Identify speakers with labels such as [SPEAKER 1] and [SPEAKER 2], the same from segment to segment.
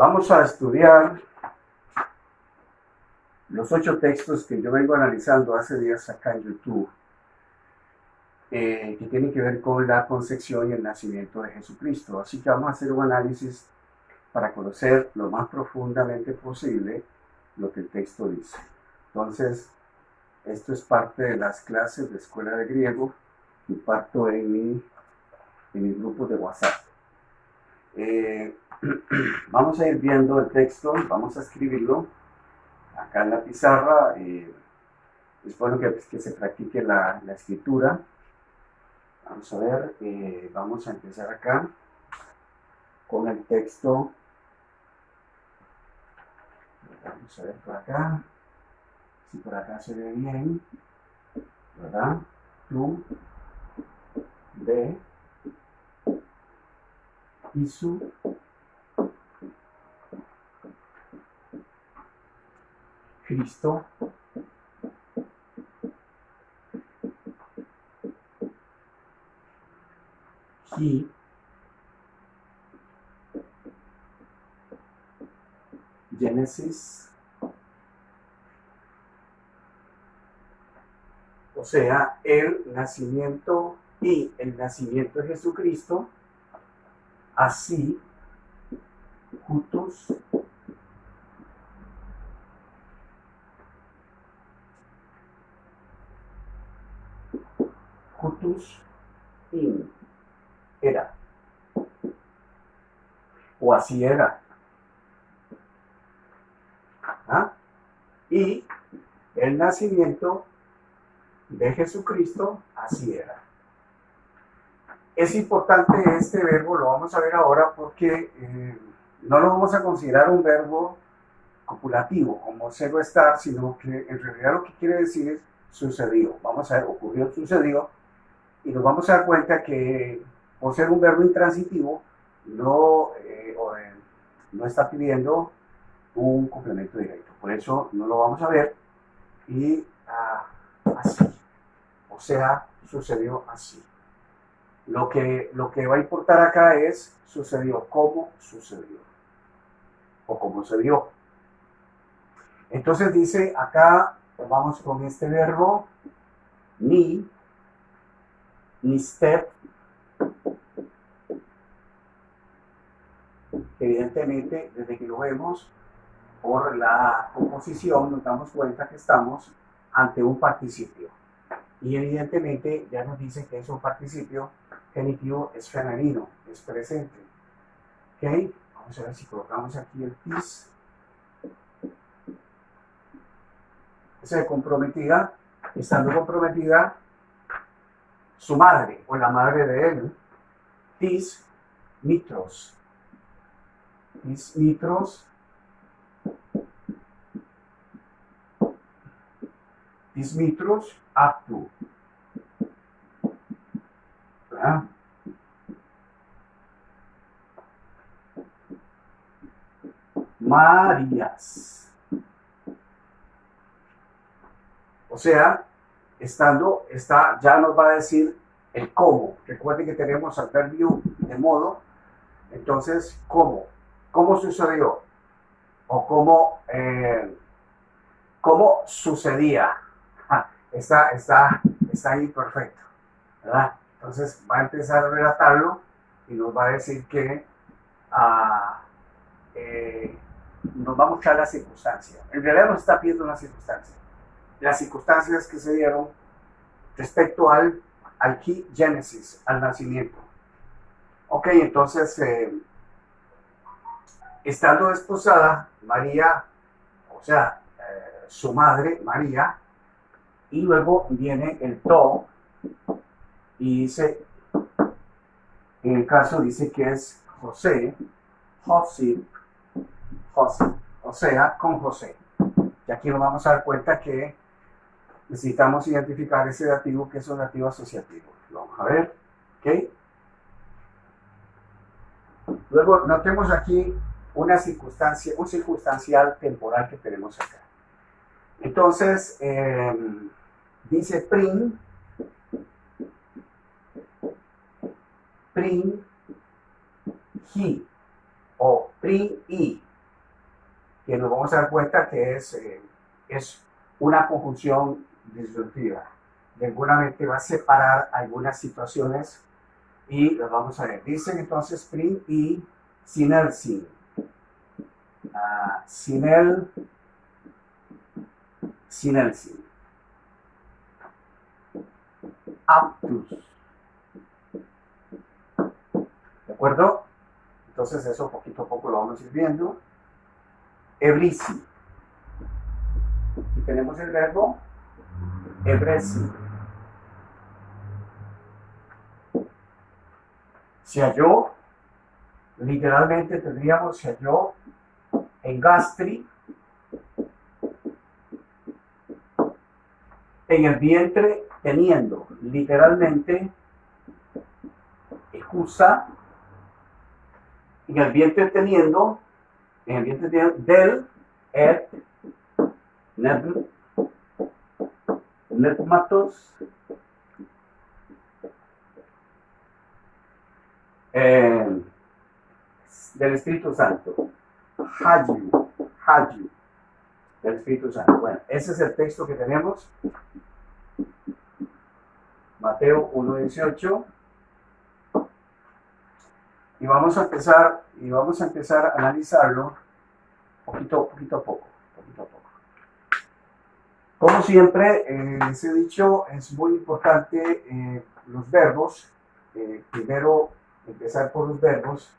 [SPEAKER 1] Vamos a estudiar los 8 textos que yo vengo analizando hace días acá en YouTube, que tienen que ver con la concepción y el nacimiento de Jesucristo. Así que vamos a hacer un análisis para conocer lo más profundamente posible lo que el texto dice. Entonces, esto es parte de las clases de Escuela de Griego que imparto en mi grupo de WhatsApp. Vamos a ir viendo el texto, vamos a escribirlo acá en la pizarra. Es bueno que se practique la escritura. Vamos a ver, vamos a empezar acá con el texto. Vamos a ver por acá, si por acá se ve bien, ¿verdad? Tú, de, Isu, Cristo, He, Génesis, o sea, el nacimiento y el nacimiento de Jesucristo, así, juntos, in, era, o así era. ¿Ah? Y el nacimiento de Jesucristo, así era. Es importante este verbo, lo vamos a ver ahora, porque no lo vamos a considerar un verbo copulativo, como ser o estar, sino que en realidad lo que quiere decir es sucedió. Vamos a ver, ocurrió, sucedió, y nos vamos a dar cuenta que por ser un verbo intransitivo, no está pidiendo un complemento directo. Por eso no lo vamos a ver. Y así, o sea, sucedió así. Lo que va a importar acá es sucedió, cómo sucedió, o cómo se dio. Entonces dice acá, vamos con este verbo, ni step, evidentemente desde que lo vemos por la composición nos damos cuenta que estamos ante un participio. Y evidentemente ya nos dice que es un participio genitivo, es femenino, es presente. ¿Ok? Vamos a ver si colocamos aquí el tis. Esa de comprometida, estando comprometida, su madre o la madre de él, tis mitros. Tis mitros. Tis mitros actu. ¿Verdad? Marías. O sea, ya nos va a decir el cómo. Recuerden que tenemos adverbio de modo. Entonces, ¿cómo? ¿Cómo sucedió? O cómo sucedía. Está ahí perfecto, ¿verdad? Entonces va a empezar a relatarlo y nos va a decir que nos va a mostrar la circunstancia. En realidad nos está pidiendo una circunstancia. Las circunstancias que se dieron respecto al key Génesis, al nacimiento. Ok, entonces, estando desposada, María, o sea, su madre, María, y luego viene el to, y dice, en el caso dice que es José, o sea, con José. Y aquí nos vamos a dar cuenta que necesitamos identificar ese dativo, que es un dativo asociativo. Lo vamos a ver, ¿ok? Luego notemos aquí una circunstancia, un circunstancial temporal que tenemos acá. Entonces, dice prim, he, o prim i. que nos vamos a dar cuenta que es una conjunción disyuntiva. De alguna mente va a separar algunas situaciones y las vamos a ver. Dicen entonces prim y sin el sin. Sin el sin. Aptus. ¿De acuerdo? Entonces eso poquito a poco lo vamos a ir viendo. Ebrisi. Y tenemos el verbo ebresi. Se halló, literalmente tendríamos se halló en gastri, en el vientre teniendo, literalmente, excusa, en el vientre teniendo, del, et, nepmatos, del Espíritu Santo, hayu, del Espíritu Santo. Bueno, ese es el texto que tenemos, Mateo 1:18, y vamos a empezar a analizarlo poquito a poco. Como siempre, les he dicho, es muy importante los verbos. Primero, empezar por los verbos.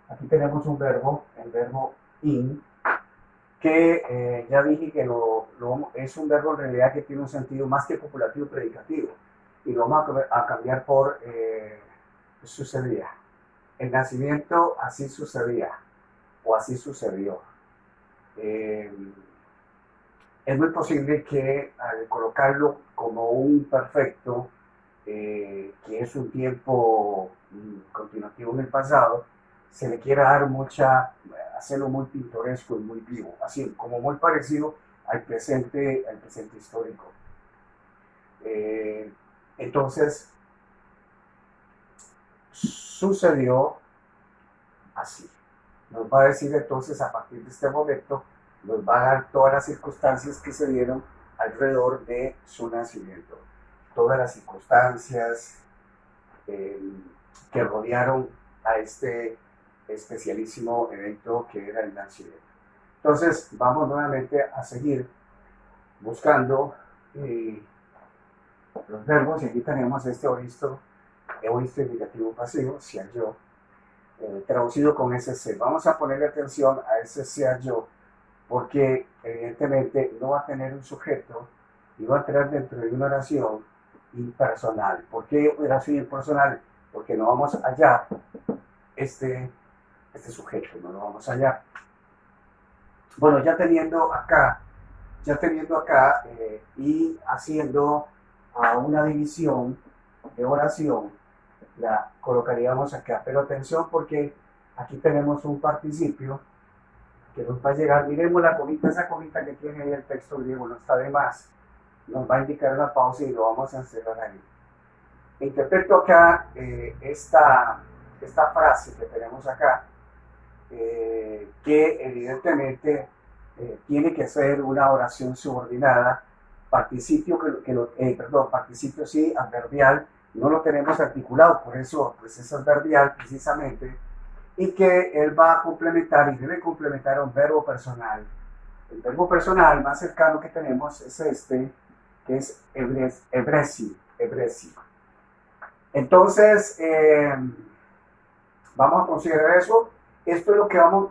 [SPEAKER 1] Aquí tenemos un verbo, el verbo in, que ya dije que es un verbo en realidad que tiene un sentido más que copulativo predicativo. Y lo vamos a cambiar por sucedía. El nacimiento así sucedía, o así sucedió. Es muy posible que al colocarlo como un perfecto, que es un tiempo continuativo en el pasado, se le quiera dar hacerlo muy pintoresco y muy vivo, así como muy parecido al presente histórico. Entonces, sucedió así. Nos va a decir entonces a partir de este momento, nos va a dar todas las circunstancias que se dieron alrededor de su nacimiento. Todas las circunstancias que rodearon a este especialísimo evento que era el nacimiento. Entonces vamos nuevamente a seguir buscando los verbos, y aquí tenemos este euristo indicativo pasivo, se halló, traducido con SC. Vamos a ponerle atención a ese se halló, porque evidentemente no va a tener un sujeto y va a tener dentro de una oración impersonal. ¿Por qué oración impersonal? Porque no vamos a hallar este sujeto, no lo vamos a hallar. Bueno, ya teniendo acá y haciendo una división de oración, la colocaríamos acá. Pero atención, porque aquí tenemos un participio que nos va a llegar. Miremos la comita, esa comita que tiene ahí el texto griego, no está de más. Nos va a indicar una pausa y lo vamos a encerrar ahí. Interpreto acá esta frase que tenemos acá, que evidentemente tiene que ser una oración subordinada, participio participio sí, adverbial, no lo tenemos articulado, por eso pues es adverbial precisamente, y que él va a complementar y debe complementar a un verbo personal. El verbo personal más cercano que tenemos es este, que es ebresi. Entonces, vamos a considerar eso. Esto es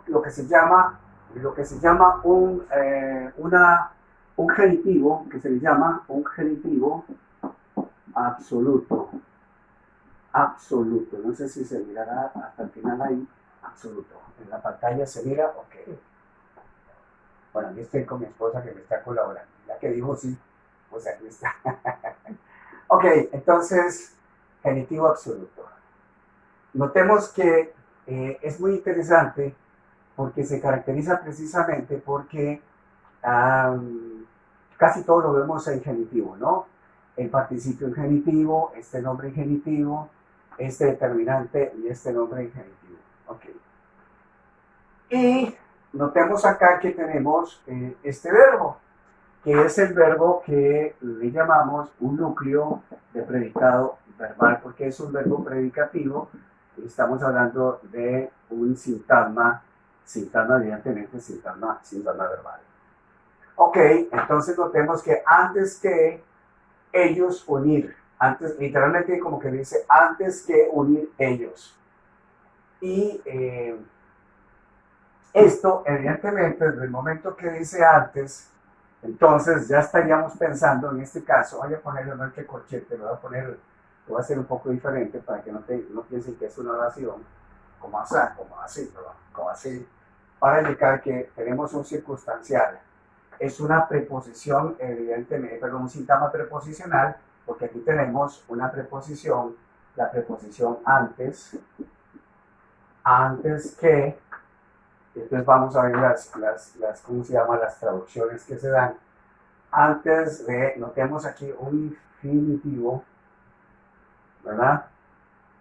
[SPEAKER 1] lo que se llama un genitivo, que se le llama un genitivo absoluto. No sé si se mirará hasta el final ahí. Absoluto. En la pantalla se mira, ok. Bueno, aquí estoy con mi esposa que me está colaborando. Ya que dijo sí, pues aquí está. Ok, entonces, genitivo absoluto. Notemos que es muy interesante porque se caracteriza precisamente porque casi todo lo vemos en genitivo, ¿no? El participio en genitivo, este nombre en genitivo, este determinante y este nombre en genitivo. Ok. Y notemos acá que tenemos este verbo, que es el verbo que le llamamos un núcleo de predicado verbal, porque es un verbo predicativo. Estamos hablando de un sintagma, evidentemente sintagma verbal. Ok, entonces notemos que antes que ellos unir, antes, literalmente como que dice antes que unir ellos. Y esto, evidentemente, desde el momento que dice antes, entonces ya estaríamos pensando, en este caso, voy a ponerle un corchete, lo voy a hacer un poco diferente para que no piensen que es una oración, como así, para indicar que tenemos un circunstancial. Es una preposición, evidentemente, perdón, un sintagma preposicional, porque aquí tenemos una preposición, la preposición antes que. Entonces vamos a ver ¿cómo se llama? Las traducciones que se dan. Antes de, notemos aquí un infinitivo, ¿verdad?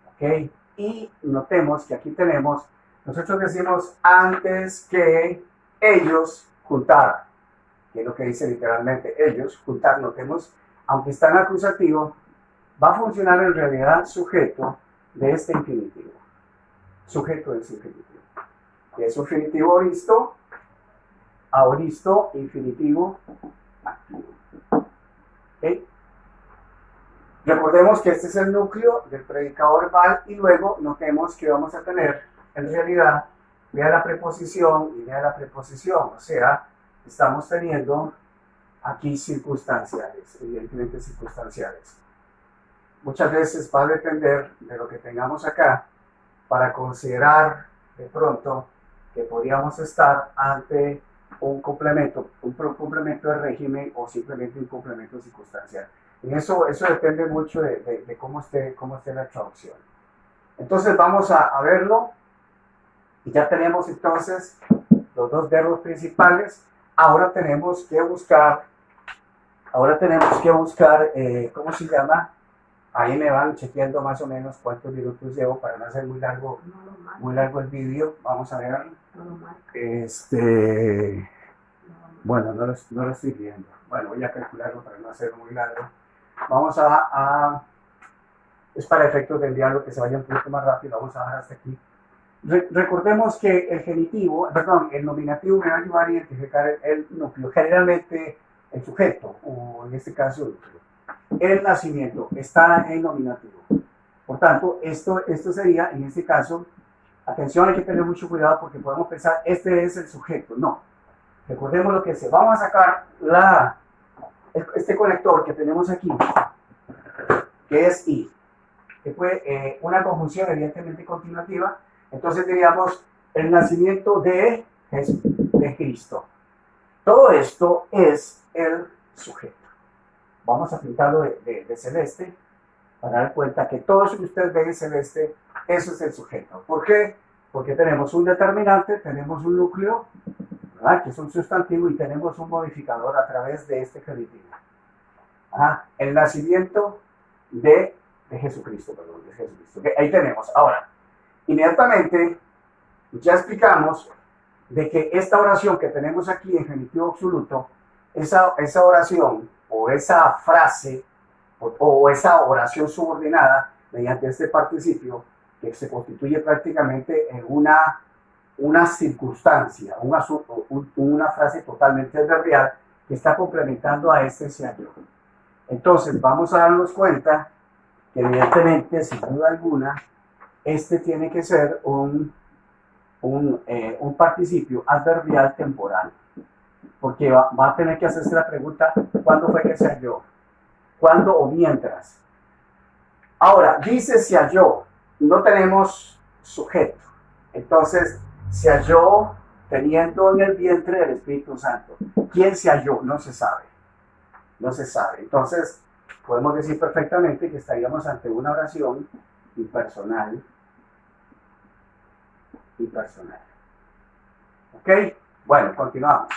[SPEAKER 1] Ok, y notemos que aquí tenemos, nosotros decimos antes que ellos juntaran, que es lo que dice literalmente ellos, juntar, notemos, aunque está en acusativo, va a funcionar en realidad sujeto de este infinitivo. Sujeto de ese infinitivo. Que es un infinitivo aoristo, infinitivo activo. ¿Okay? Recordemos que este es el núcleo del predicado verbal y luego notemos que vamos a tener, en realidad, vea la preposición y vea la preposición, o sea, estamos teniendo aquí circunstanciales, evidentemente circunstanciales. Muchas veces va a depender de lo que tengamos acá para considerar de pronto que podríamos estar ante un complemento de régimen o simplemente un complemento circunstancial. Y eso depende mucho de cómo esté la traducción. Entonces vamos a verlo. Y ya tenemos entonces los dos verbos principales. Ahora tenemos que buscar, ¿cómo se llama? Ahí me van chequeando más o menos cuántos minutos llevo para no hacer muy largo el vídeo. Vamos a ver. Bueno, no lo estoy viendo. Bueno, voy a calcularlo para no hacer muy largo. Vamos es para efectos de enviarlo que se vaya un poquito más rápido. Vamos a bajar hasta aquí. Recordemos que el nominativo me va a ayudar a identificar el núcleo, generalmente el sujeto, o en este caso el núcleo. El nacimiento está en nominativo. Por tanto, esto sería, en este caso, atención, hay que tener mucho cuidado porque podemos pensar, este es el sujeto. No. Recordemos lo que es. Vamos a sacar este conector que tenemos aquí, que es I, que fue una conjunción evidentemente continuativa. Entonces diríamos, el nacimiento de Cristo. Todo esto es el sujeto. Vamos a pintarlo de celeste para dar cuenta que todo eso que ustedes ven en celeste, eso es el sujeto. ¿Por qué? Porque tenemos un determinante, tenemos un núcleo, ¿verdad? Que es un sustantivo, y tenemos un modificador a través de este genitivo. El nacimiento de Jesucristo, perdón, de Jesucristo. Okay, ahí tenemos. Ahora, inmediatamente ya explicamos de que esta oración que tenemos aquí en genitivo absoluto, esa oración o esa frase o esa oración subordinada mediante este participio que se constituye prácticamente en una circunstancia, una frase totalmente adverbial que está complementando a este sea yo. Entonces vamos a darnos cuenta que evidentemente, sin duda alguna, este tiene que ser un participio adverbial temporal, porque va a tener que hacerse la pregunta, ¿cuándo fue que se halló? ¿Cuándo o mientras? Ahora, dice se halló, no tenemos sujeto, entonces se halló teniendo en el vientre del Espíritu Santo. ¿Quién se halló? No se sabe. Entonces, podemos decir perfectamente que estaríamos ante una oración impersonal. ¿Ok? Bueno, continuamos.